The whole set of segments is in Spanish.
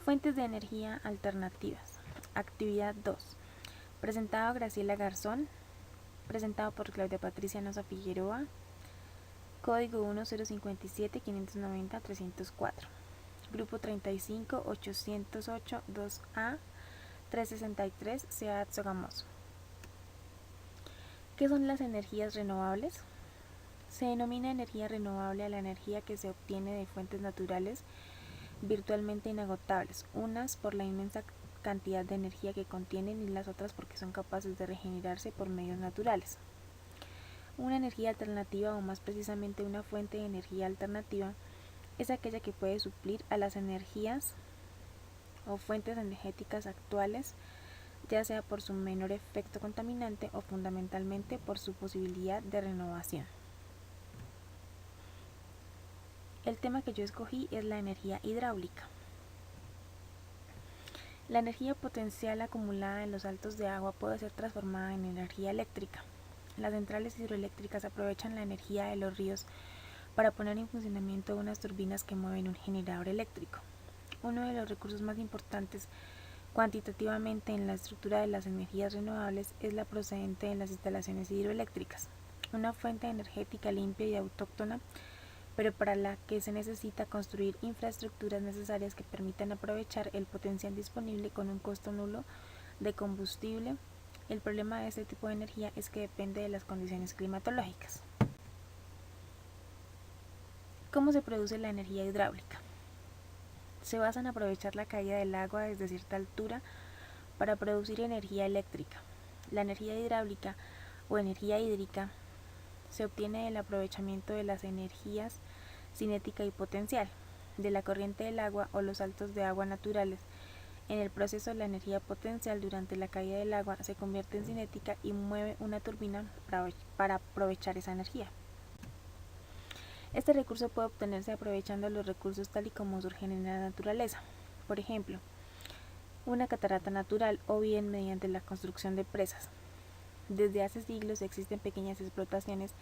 Fuentes de energía alternativas. Actividad 2. Presentado Graciela Garzón. Presentado por Claudia Patricia Noza Figueroa. Código 1057-590-304. Grupo 35-808-2A 363 Seat Sogamoso. ¿Qué son las energías renovables? Se denomina energía renovable a la energía que se obtiene de fuentes naturales virtualmente inagotables, unas por la inmensa cantidad de energía que contienen y las otras porque son capaces de regenerarse por medios naturales. Una energía alternativa, o más precisamente una fuente de energía alternativa, es aquella que puede suplir a las energías o fuentes energéticas actuales, ya sea por su menor efecto contaminante o fundamentalmente por su posibilidad de renovación. El tema que yo escogí es la energía hidráulica. La energía potencial acumulada en los saltos de agua puede ser transformada en energía eléctrica. Las centrales hidroeléctricas aprovechan la energía de los ríos para poner en funcionamiento unas turbinas que mueven un generador eléctrico. Uno de los recursos más importantes cuantitativamente en la estructura de las energías renovables es la procedente de las instalaciones hidroeléctricas, una fuente energética limpia y autóctona, pero para la que se necesita construir infraestructuras necesarias que permitan aprovechar el potencial disponible con un costo nulo de combustible. El problema de este tipo de energía es que depende de las condiciones climatológicas. ¿Cómo se produce la energía hidráulica? Se basa en aprovechar la caída del agua desde cierta altura para producir energía eléctrica. La energía hidráulica o energía hídrica se obtiene del aprovechamiento de las energías cinética y potencial, de la corriente del agua o los saltos de agua naturales. En el proceso, la energía potencial durante la caída del agua se convierte en cinética y mueve una turbina para aprovechar esa energía. Este recurso puede obtenerse aprovechando los recursos tal y como surgen en la naturaleza, por ejemplo, una catarata natural o bien mediante la construcción de presas. Desde hace siglos existen pequeñas explotaciones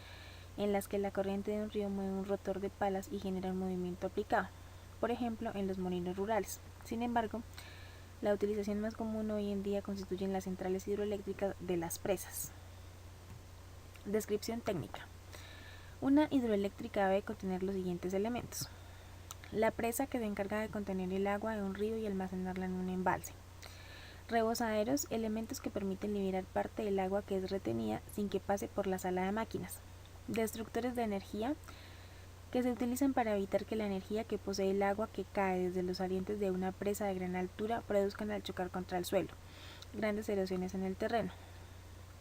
en las que la corriente de un río mueve un rotor de palas y genera un movimiento aplicado, por ejemplo en los molinos rurales. Sin embargo, la utilización más común hoy en día constituyen las centrales hidroeléctricas de las presas. Descripción técnica. Una hidroeléctrica debe contener los siguientes elementos: la presa, que se encarga de contener el agua de un río y almacenarla en un embalse; rebosaderos, elementos que permiten liberar parte del agua que es retenida sin que pase por la sala de máquinas; destructores de energía, que se utilizan para evitar que la energía que posee el agua que cae desde los salientes de una presa de gran altura produzcan al chocar contra el suelo grandes erosiones en el terreno.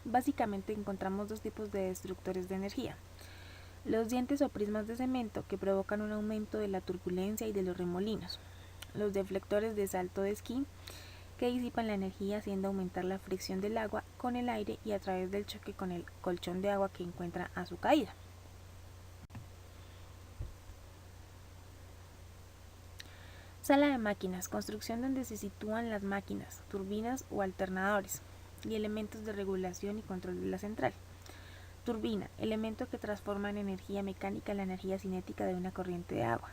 Básicamente encontramos dos tipos de destructores de energía: los dientes o prismas de cemento, que provocan un aumento de la turbulencia y de los remolinos; los deflectores de salto de esquí, que disipan la energía haciendo aumentar la fricción del agua con el aire y a través del choque con el colchón de agua que encuentra a su caída. Sala de máquinas, construcción donde se sitúan las máquinas, turbinas o alternadores y elementos de regulación y control de la central. Turbina, elemento que transforma en energía mecánica la energía cinética de una corriente de agua.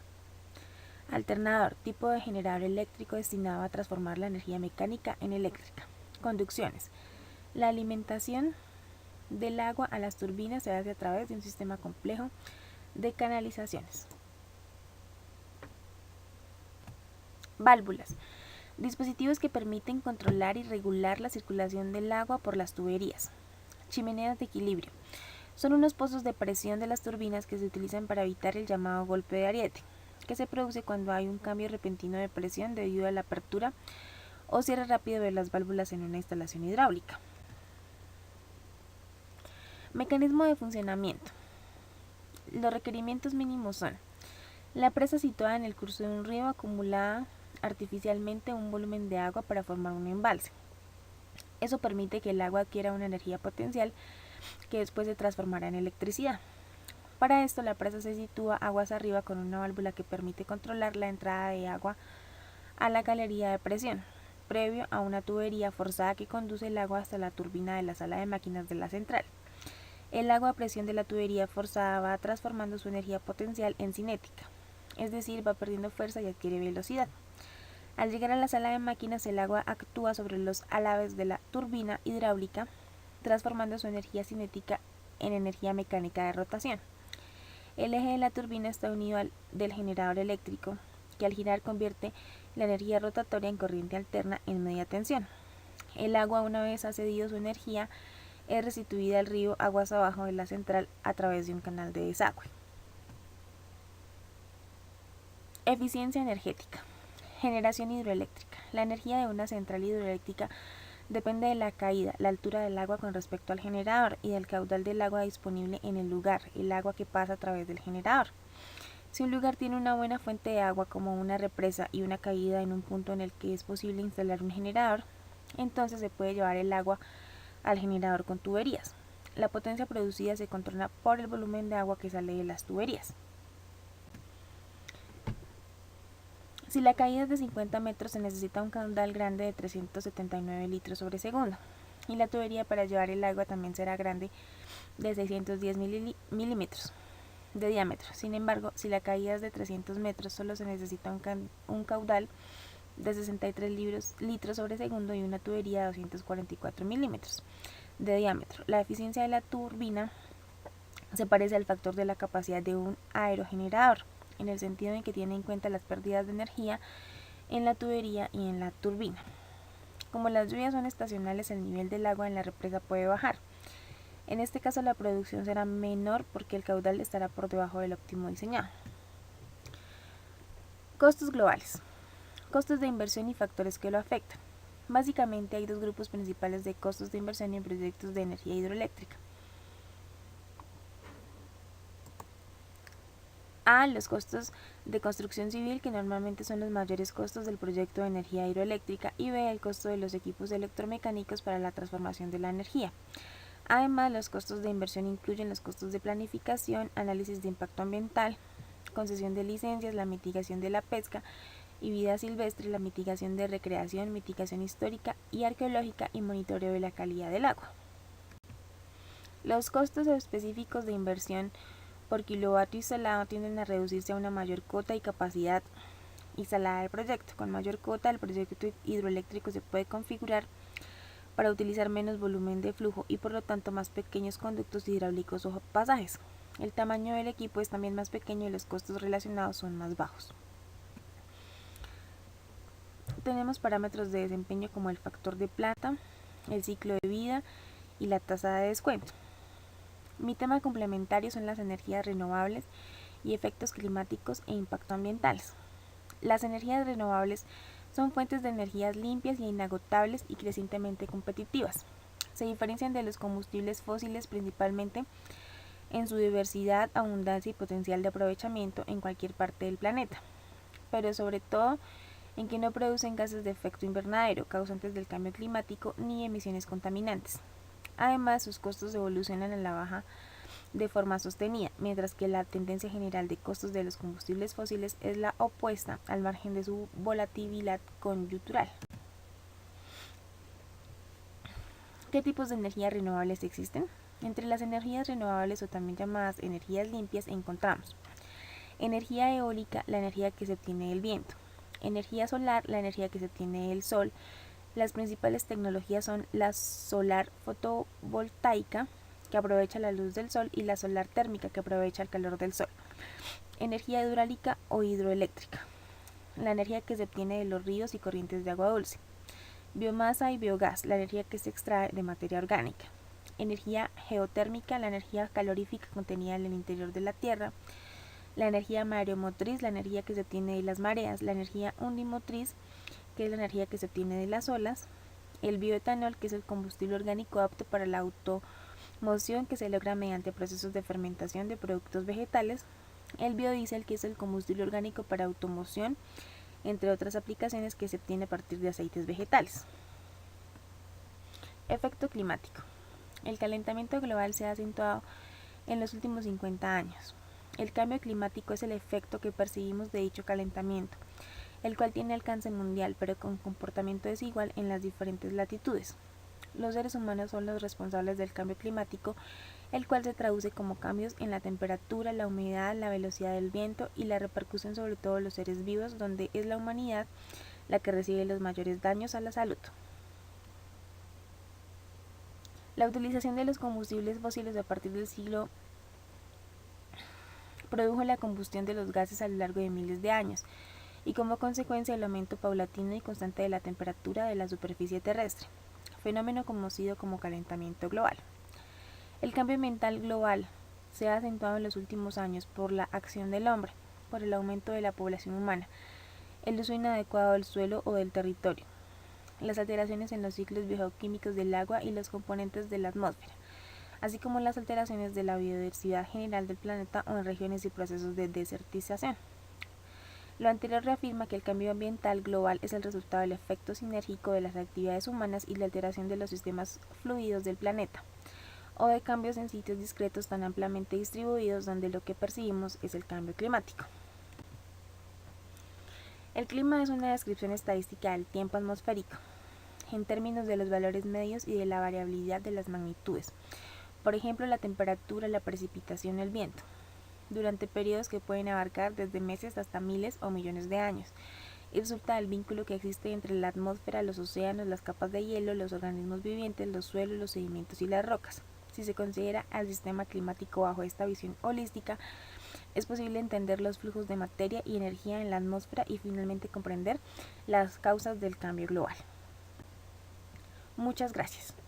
Alternador, tipo de generador eléctrico destinado a transformar la energía mecánica en eléctrica. Conducciones, la alimentación del agua a las turbinas se hace a través de un sistema complejo de canalizaciones. Válvulas, dispositivos que permiten controlar y regular la circulación del agua por las tuberías. Chimeneas de equilibrio, son unos pozos de presión de las turbinas que se utilizan para evitar el llamado golpe de ariete, que se produce cuando hay un cambio repentino de presión debido a la apertura o cierre rápido de las válvulas en una instalación hidráulica. Mecanismo de funcionamiento. Los requerimientos mínimos son: la presa situada en el curso de un río acumula artificialmente un volumen de agua para formar un embalse. Eso permite que el agua adquiera una energía potencial que después se transformará en electricidad. Para esto, la presa se sitúa aguas arriba con una válvula que permite controlar la entrada de agua a la galería de presión, previo a una tubería forzada que conduce el agua hasta la turbina de la sala de máquinas de la central. El agua a presión de la tubería forzada va transformando su energía potencial en cinética, es decir, va perdiendo fuerza y adquiere velocidad. Al llegar a la sala de máquinas, el agua actúa sobre los alaves de la turbina hidráulica, transformando su energía cinética en energía mecánica de rotación. El eje de la turbina está unido al del generador eléctrico, que al girar convierte la energía rotatoria en corriente alterna en media tensión. El agua, una vez ha cedido su energía, es restituida al río aguas abajo de la central a través de un canal de desagüe. Eficiencia energética. Generación hidroeléctrica. La energía de una central hidroeléctrica depende de la caída, la altura del agua con respecto al generador y del caudal del agua disponible en el lugar, el agua que pasa a través del generador. Si un lugar tiene una buena fuente de agua como una represa y una caída en un punto en el que es posible instalar un generador, entonces se puede llevar el agua al generador con tuberías. La potencia producida se controla por el volumen de agua que sale de las tuberías. Si la caída es de 50 metros, se necesita un caudal grande de 379 litros sobre segundo, y la tubería para llevar el agua también será grande, de 610 milímetros de diámetro. Sin embargo, si la caída es de 300 metros, solo se necesita un caudal de 63 litros sobre segundo y una tubería de 244 milímetros de diámetro. La eficiencia de la turbina se parece al factor de la capacidad de un aerogenerador, en el sentido en que tiene en cuenta las pérdidas de energía en la tubería y en la turbina. Como las lluvias son estacionales, el nivel del agua en la represa puede bajar. En este caso la producción será menor porque el caudal estará por debajo del óptimo diseñado. Costos globales. Costos de inversión y factores que lo afectan. Básicamente hay dos grupos principales de costos de inversión en proyectos de energía hidroeléctrica. A. Los costos de construcción civil, que normalmente son los mayores costos del proyecto de energía hidroeléctrica, y B. El costo de los equipos electromecánicos para la transformación de la energía. Además, los costos de inversión incluyen los costos de planificación, análisis de impacto ambiental, concesión de licencias, la mitigación de la pesca y vida silvestre, la mitigación de recreación, mitigación histórica y arqueológica y monitoreo de la calidad del agua. Los costos específicos de inversión por kilovatio instalado tienden a reducirse a una mayor cota y capacidad instalada del proyecto. Con mayor cota, el proyecto hidroeléctrico se puede configurar para utilizar menos volumen de flujo y por lo tanto más pequeños conductos hidráulicos o pasajes. El tamaño del equipo es también más pequeño y los costos relacionados son más bajos. Tenemos parámetros de desempeño como el factor de plata, el ciclo de vida y la tasa de descuento. Mi tema complementario son las energías renovables y efectos climáticos e impacto ambientales. Las energías renovables son fuentes de energías limpias y inagotables y crecientemente competitivas. Se diferencian de los combustibles fósiles principalmente en su diversidad, abundancia y potencial de aprovechamiento en cualquier parte del planeta, pero sobre todo en que no producen gases de efecto invernadero, causantes del cambio climático, ni emisiones contaminantes. Además, sus costos evolucionan a la baja de forma sostenida, mientras que la tendencia general de costos de los combustibles fósiles es la opuesta, al margen de su volatilidad coyuntural. ¿Qué tipos de energías renovables existen? Entre las energías renovables, o también llamadas energías limpias, encontramos energía eólica, la energía que se obtiene del viento; energía solar, la energía que se obtiene del sol. Las principales tecnologías son la solar fotovoltaica, que aprovecha la luz del sol, y la solar térmica, que aprovecha el calor del sol. Energía hidráulica o hidroeléctrica, la energía que se obtiene de los ríos y corrientes de agua dulce. Biomasa y biogás, la energía que se extrae de materia orgánica. Energía geotérmica, la energía calorífica contenida en el interior de la tierra. La energía mareomotriz, la energía que se obtiene de las mareas. La energía undimotriz, que es la energía que se obtiene de las olas. El bioetanol, que es el combustible orgánico apto para la automoción, que se logra mediante procesos de fermentación de productos vegetales. El biodiesel, que es el combustible orgánico para automoción, entre otras aplicaciones, que se obtiene a partir de aceites vegetales. Efecto climático. El calentamiento global se ha acentuado en los últimos 50 años. El cambio climático es el efecto que percibimos de dicho calentamiento, el cual tiene alcance mundial, pero con comportamiento desigual en las diferentes latitudes. Los seres humanos son los responsables del cambio climático, el cual se traduce como cambios en la temperatura, la humedad, la velocidad del viento y la repercusión sobre todos los seres vivos, donde es la humanidad la que recibe los mayores daños a la salud. La utilización de los combustibles fósiles a partir del siglo produjo la combustión de los gases a lo largo de miles de años y como consecuencia el aumento paulatino y constante de la temperatura de la superficie terrestre, fenómeno conocido como calentamiento global. El cambio ambiental global se ha acentuado en los últimos años por la acción del hombre, por el aumento de la población humana, el uso inadecuado del suelo o del territorio, las alteraciones en los ciclos bioquímicos del agua y los componentes de la atmósfera, así como las alteraciones de la biodiversidad general del planeta o en regiones y procesos de desertización. Lo anterior reafirma que el cambio ambiental global es el resultado del efecto sinérgico de las actividades humanas y la alteración de los sistemas fluidos del planeta, o de cambios en sitios discretos tan ampliamente distribuidos donde lo que percibimos es el cambio climático. El clima es una descripción estadística del tiempo atmosférico, en términos de los valores medios y de la variabilidad de las magnitudes, por ejemplo la temperatura, la precipitación y el viento, durante periodos que pueden abarcar desde meses hasta miles o millones de años, y resulta del vínculo que existe entre la atmósfera, los océanos, las capas de hielo, los organismos vivientes, los suelos, los sedimentos y las rocas. Si se considera al sistema climático bajo esta visión holística, es posible entender los flujos de materia y energía en la atmósfera y finalmente comprender las causas del cambio global. Muchas gracias.